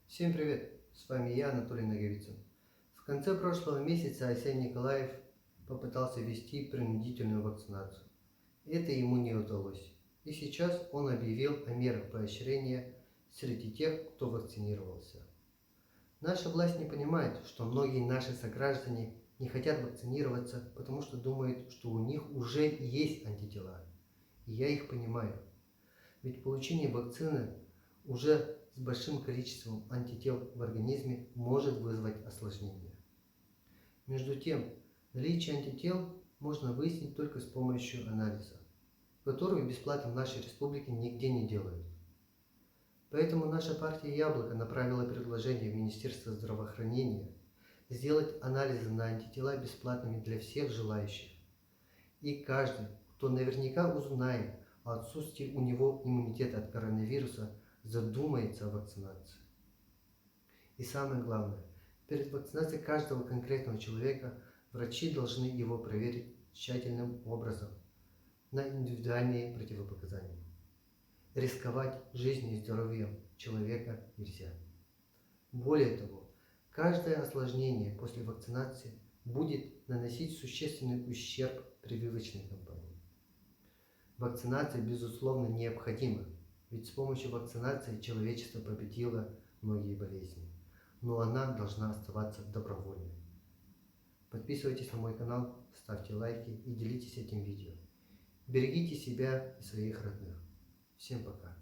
Всем привет! С вами я, Анатолий Наговицын. В конце прошлого месяца Арсений Николаев попытался ввести принудительную вакцинацию. Это ему не удалось. И сейчас он объявил о мерах поощрения среди тех, кто вакцинировался. Наша власть не понимает, что многие наши сограждане не хотят вакцинироваться, потому что думают, что у них уже есть антитела. И я их понимаю. Ведь получение вакцины уже с большим количеством антител в организме может вызвать осложнения. Между тем, наличие антител можно выяснить только с помощью анализа, которую бесплатно в нашей республике нигде не делают. Поэтому наша партия «Яблоко» направила предложение в Министерство здравоохранения сделать анализы на антитела бесплатными для всех желающих. И каждый, кто наверняка узнает о отсутствии у него иммунитета от коронавируса, задумается о вакцинации. И самое главное, перед вакцинацией каждого конкретного человека врачи должны его проверить тщательным образом на индивидуальные противопоказания. Рисковать жизнью и здоровьем человека нельзя. Более того, каждое осложнение после вакцинации будет наносить существенный ущерб прививочной кампании. Вакцинация, безусловно, необходима, ведь с помощью вакцинации человечество победило многие болезни, но она должна оставаться добровольной. Подписывайтесь на мой канал, ставьте лайки и делитесь этим видео. Берегите себя и своих родных. Всем пока!